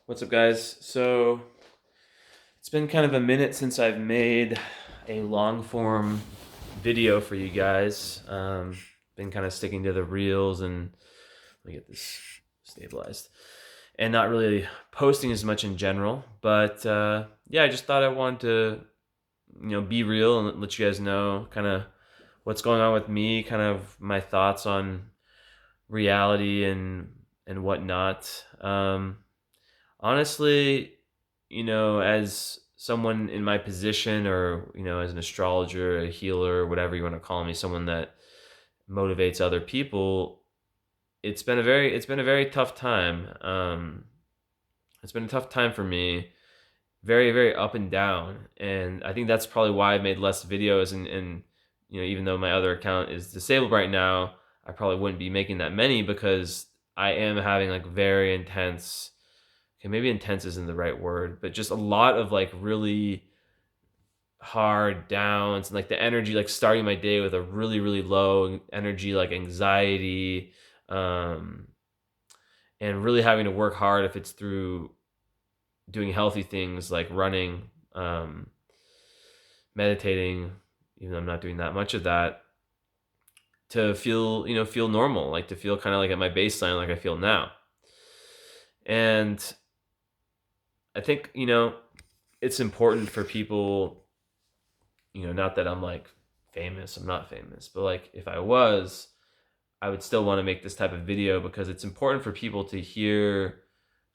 What's up, guys? So it's been kind of a minute since I've made a long form video for you guys. Been kind of sticking to the reels and let me get this stabilized, and not really posting as much in general. But yeah, I just thought I wanted to be real and let you guys know kind of what's going on with me, kind of my thoughts on reality and whatnot. Honestly, as someone in my position, or as an astrologer, a healer, whatever you want to call me, someone that motivates other people, it's been a very tough time. It's been a tough time for me, very very up and down, and I think that's probably why I made less videos. And even though my other account is disabled right now, I probably wouldn't be making that many because I am having like very intense. Okay, maybe intense isn't the right word, but just a lot of like really hard downs, and like the energy, like starting my day with a really really low energy, like anxiety, um and really having to work hard if it's through doing healthy things like running, meditating, even though I'm not doing that much of that, to feel normal, like to feel kind of like at my baseline, like I feel now. And I think it's important for people, not that I'm like famous, I'm not famous, but like if I was, I would still want to make this type of video because it's important for people to hear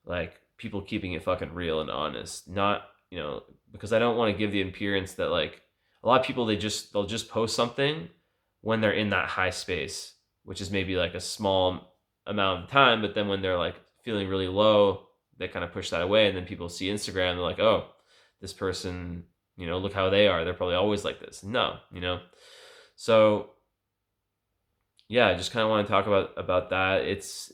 like people keeping it fucking real and honest. Not, because I don't want to give the appearance that like a lot of people, they'll just post something when they're in that high space, which is maybe like a small amount of time, but then when they're like feeling really low, they kind of push that away, and then people see Instagram, they're like, "Oh, this person, look how they are. They're probably always like this." No, So yeah, I just kind of want to talk about that. It's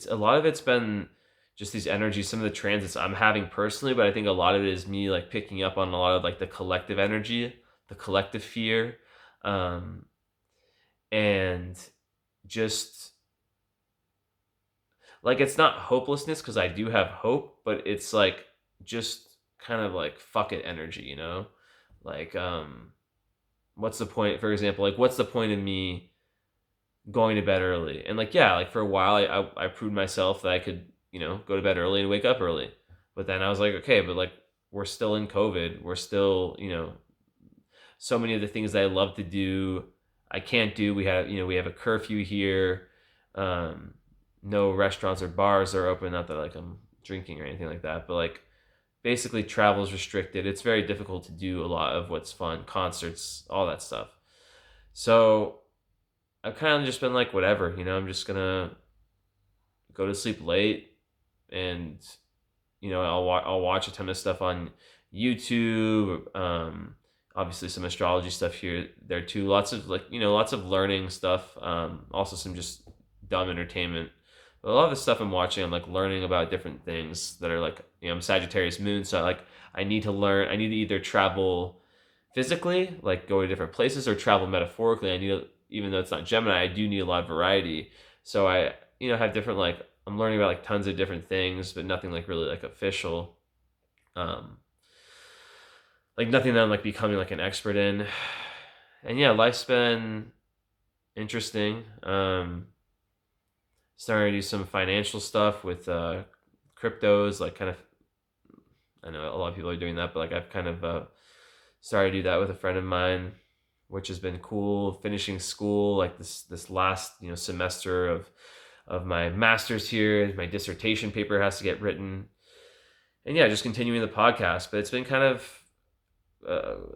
a lot of it's been just these energies, some of the transits I'm having personally, but I think a lot of it is me like picking up on a lot of like the collective energy, the collective fear, um, and just like it's not hopelessness because I do have hope, but it's like just kind of like fuck it energy, like what's the point? For example, like what's the point of me going to bed early? And like, yeah, like for a while I proved myself that I could, go to bed early and wake up early. But then I was like, okay, but like we're still in COVID. We're still, so many of the things that I love to do, I can't do. We have a curfew here. Um, no restaurants or bars are open. Not that like I'm drinking or anything like that, but like basically travel is restricted. It's very difficult to do a lot of what's fun, concerts, all that stuff. So I've kind of just been like, whatever, I'm just gonna go to sleep late, and I'll watch a ton of stuff on YouTube. Obviously some astrology stuff here there too. Lots of like lots of learning stuff. Also some just dumb entertainment. But a lot of the stuff I'm watching, I'm like learning about different things that are like I'm Sagittarius moon, so like I need to learn. I need to either travel physically, like go to different places, or travel metaphorically. I need to, even though it's not Gemini, I do need a lot of variety. So I have different like I'm learning about like tons of different things, but nothing like really like official. Um, like nothing that I'm like becoming like an expert in. And yeah, life's been interesting. Starting to do some financial stuff with cryptos, like kind of. I know a lot of people are doing that, but like I've kind of started to do that with a friend of mine, which has been cool. Finishing school, like this last semester of my master's here, my dissertation paper has to get written, and yeah, just continuing the podcast. But it's been kind of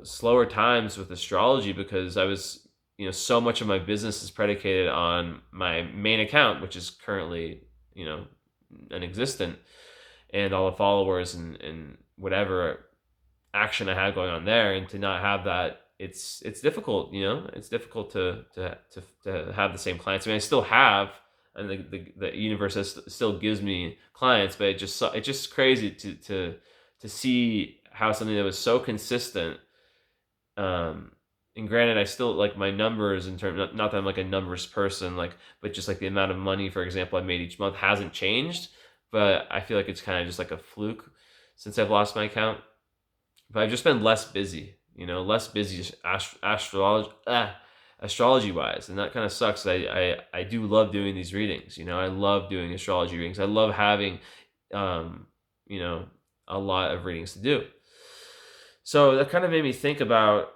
slower times with astrology because I was, so much of my business is predicated on my main account, which is currently, non-existent, and all the followers and whatever action I had going on there, and to not have that, it's difficult. It's difficult to have the same clients. I mean, I still have, and the universe still gives me clients, but it's just crazy to see how something that was so consistent. Um, and granted, I still like my numbers in terms, not that I'm like a numbers person, like, but just like the amount of money, for example, I made each month hasn't changed. but I feel like it's kind of just like a fluke since I've lost my account. But I've just been less busy, less busy astrology wise, and that kind of sucks. I do love doing these readings. I love doing astrology readings. I love having, um, you know, a lot of readings to do. So that kind of made me think about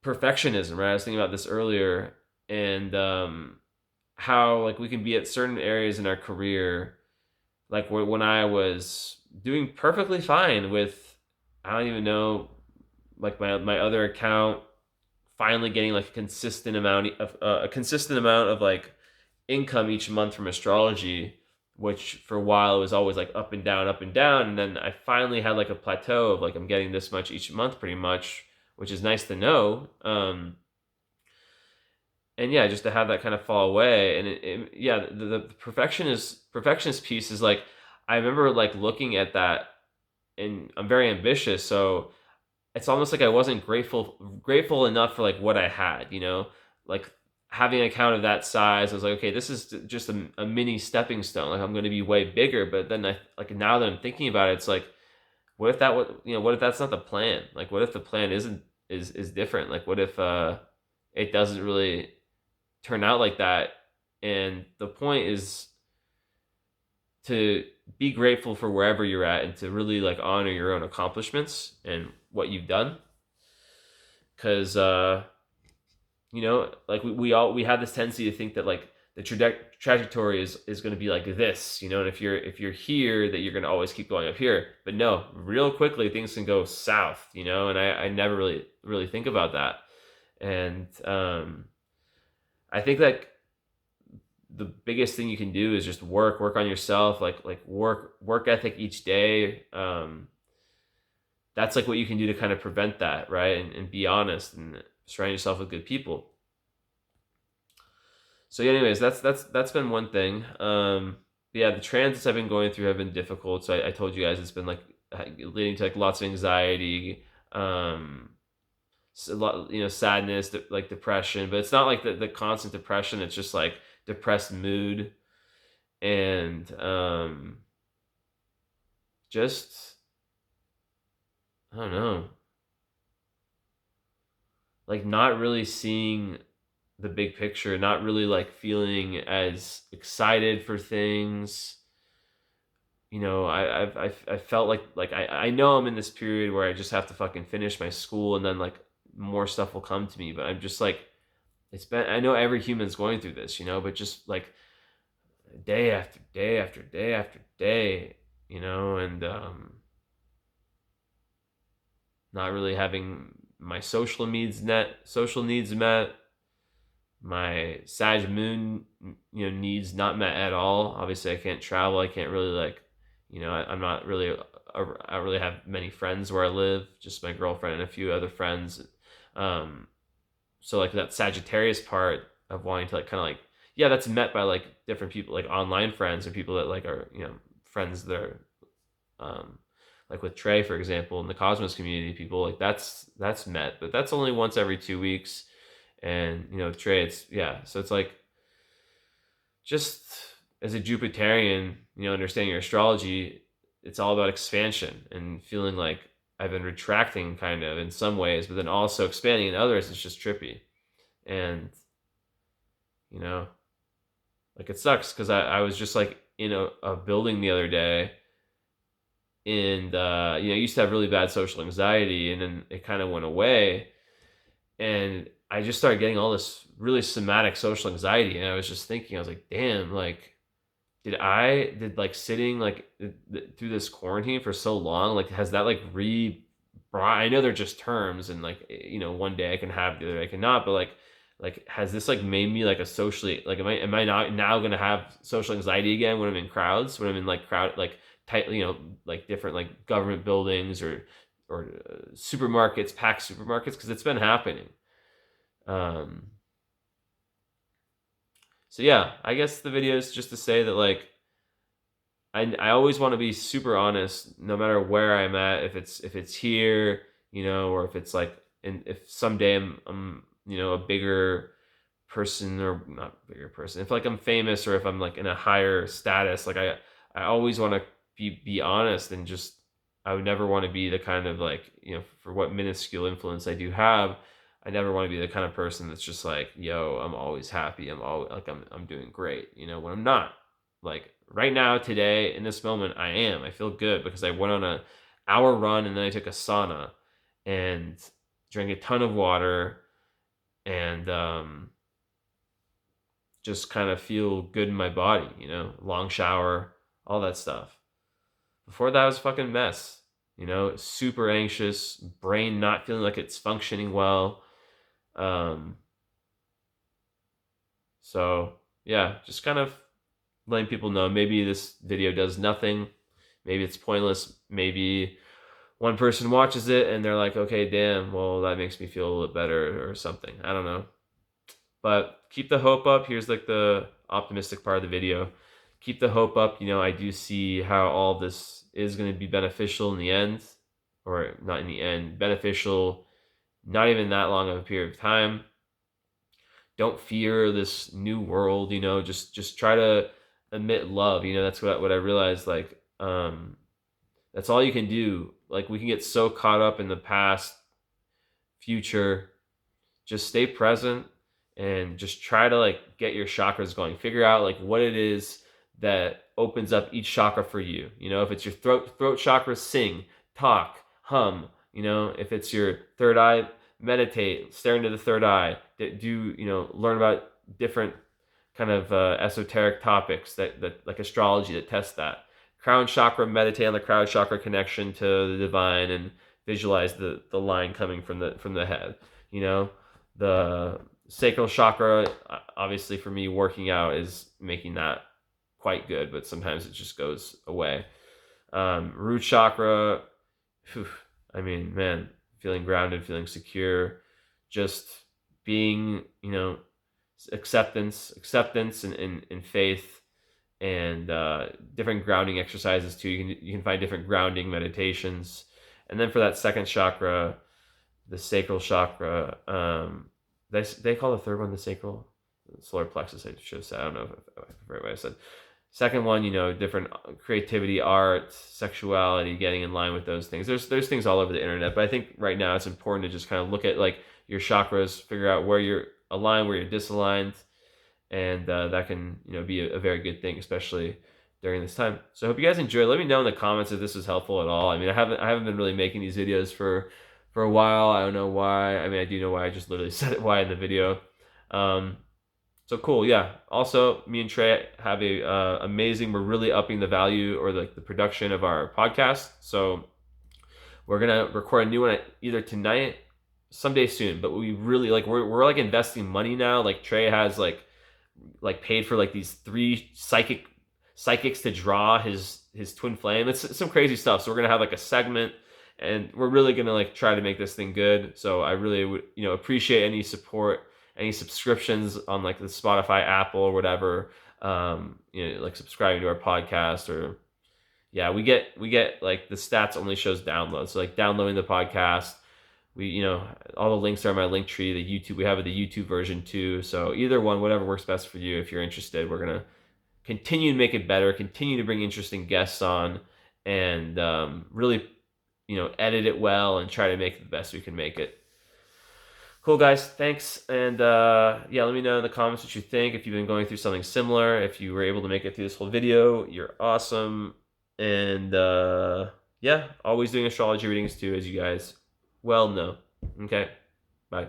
perfectionism, right? I was thinking about this earlier, and how like we can be at certain areas in our career, like when I was doing perfectly fine with, I don't even know, like my other account finally getting like a consistent amount of like income each month from astrology, which for a while it was always like up and down, and then I finally had like a plateau of like I'm getting this much each month pretty much, which is nice to know. And yeah, just to have that kind of fall away, and yeah, the perfectionist piece is like, I remember like looking at that, and I'm very ambitious, so it's almost like I wasn't grateful enough for like what I had, like having an account of that size. I was like, okay, this is just a mini stepping stone. Like I'm going to be way bigger. But then I like now that I'm thinking about it, it's like, what if that what if that's not the plan? Like, what if the plan is different? Like, what if it doesn't really turn out like that? And the point is to be grateful for wherever you're at and to really like honor your own accomplishments and what you've done, because like we have this tendency to think that like the trajectory is going to be like this, and if you're here, that you're going to always keep going up here. But no, real quickly things can go south, and I never really think about that. And I think that the biggest thing you can do is just work on yourself, like work ethic each day. That's like what you can do to kind of prevent that, right? And be honest and surround yourself with good people. So yeah, anyways, that's been one thing. Yeah, the transits I've been going through have been difficult. So I told you guys it's been like leading to like lots of anxiety, a lot, sadness, like depression. But it's not like the constant depression. It's just like depressed mood, and just, I don't know, like not really seeing the big picture, not really like feeling as excited for things. I felt like I know I'm in this period where I just have to fucking finish my school, and then like more stuff will come to me. But I'm just like, I know every human's going through this, but just like day after day after day after day, and not really having my social needs met, my Sag Moon, needs not met at all. Obviously, I can't travel. I can't really like, I'm not really. I don't really have many friends where I live. Just my girlfriend and a few other friends. So like that Sagittarius part of wanting to like kind of like, yeah, that's met by like different people, like online friends or people that like are friends that are like with Trey, for example, in the Cosmos community, people like that's met, but that's only once every 2 weeks. And Trey, it's, yeah, so it's like, just as a Jupiterian, understanding your astrology, it's all about expansion and feeling like I've been retracting kind of in some ways, but then also expanding in others. It's just trippy. And like it sucks because I was just like in a building the other day, and I used to have really bad social anxiety, and then it kind of went away, and I just started getting all this really somatic social anxiety. And I was just thinking, I was like, damn, like did like sitting like through this quarantine for so long, like has that like I know they're just terms, and like one day I can have, the other day I cannot, but like has this like made me like a socially, like am I not now gonna have social anxiety again when I'm in crowds, when I'm in like crowd, like tight, like different like government buildings or supermarkets, packed supermarkets, because it's been happening. um so yeah, I guess the video is just to say that like I always want to be super honest, no matter where I'm at. If it's here, or if it's like, and if someday I'm a bigger person, or not bigger person, if like I'm famous, or if I'm like in a higher status, like I always want to be honest, and just I would never want to be the kind of like, for what minuscule influence I do have, I never want to be the kind of person that's just like, yo, I'm always happy. I'm always like, I'm doing great, when I'm not. Like right now, today, in this moment, I am. I feel good because I went on a hour run and then I took a sauna and drank a ton of water and just kind of feel good in my body, long shower, all that stuff. Before that, I was a fucking mess, super anxious, brain not feeling like it's functioning well. So yeah, just kind of letting people know maybe this video does nothing. Maybe it's pointless. Maybe one person watches it and they're like, okay, damn, well, that makes me feel a little bit better or something. I don't know. But keep the hope up. Here's like the optimistic part of the video. Keep the hope up. I do see how all this is going to be beneficial in the end, or not in the end, beneficial, not even that long of a period of time. Don't fear this new world, just try to emit love. That's what I realized. Like, that's all you can do. Like, we can get so caught up in the past, future. Just stay present and just try to like get your chakras going. Figure out like what it is that opens up each chakra for you. If it's your throat chakra, sing, talk, hum. If it's your third eye, meditate, stare into the third eye. Do learn about different kind of esoteric topics that like astrology that test that. Crown chakra, meditate on the crown chakra connection to the divine and visualize the line coming from the head. The sacral chakra, obviously for me, working out is making that quite good, but sometimes it just goes away. Root chakra, I mean, man, feeling grounded, feeling secure, just being, acceptance and faith, and different grounding exercises too. You can find different grounding meditations. And then for that second chakra, the sacral chakra, they call the third one the sacral, solar plexus. I should have said. I don't know if I forget what I said. Second one, different creativity, art, sexuality, getting in line with those things. There's things all over the internet, but I think right now it's important to just kind of look at like your chakras, figure out where you're aligned, where you're disaligned, and that can be a very good thing, especially during this time. So I hope you guys enjoy. Let me know in the comments if this was helpful at all. I mean, I haven't been really making these videos for a while. I don't know why. I mean, I do know why. I just literally said it why in the video. So cool. Yeah. Also, me and Trey have a amazing. We're really upping the value or like the production of our podcast. So we're gonna record a new one either tonight, someday soon. But we really like we're like investing money now. Like Trey has like paid for like these 3 psychics to draw his twin flame. It's some crazy stuff. So we're gonna have like a segment, and we're really gonna like try to make this thing good. So I really would appreciate any support, any subscriptions on like the Spotify, Apple, or whatever. Like subscribing to our podcast, or yeah, we get like the stats only shows downloads. So like downloading the podcast, we all the links are in my link tree. The YouTube, we have the YouTube version too. So either one, whatever works best for you. If you're interested, we're gonna continue to make it better, continue to bring interesting guests on, and really edit it well and try to make it the best we can make it. Cool, guys. Thanks. And yeah, let me know in the comments what you think. If you've been going through something similar, if you were able to make it through this whole video, you're awesome. And yeah, always doing astrology readings too, as you guys well know. Okay, bye.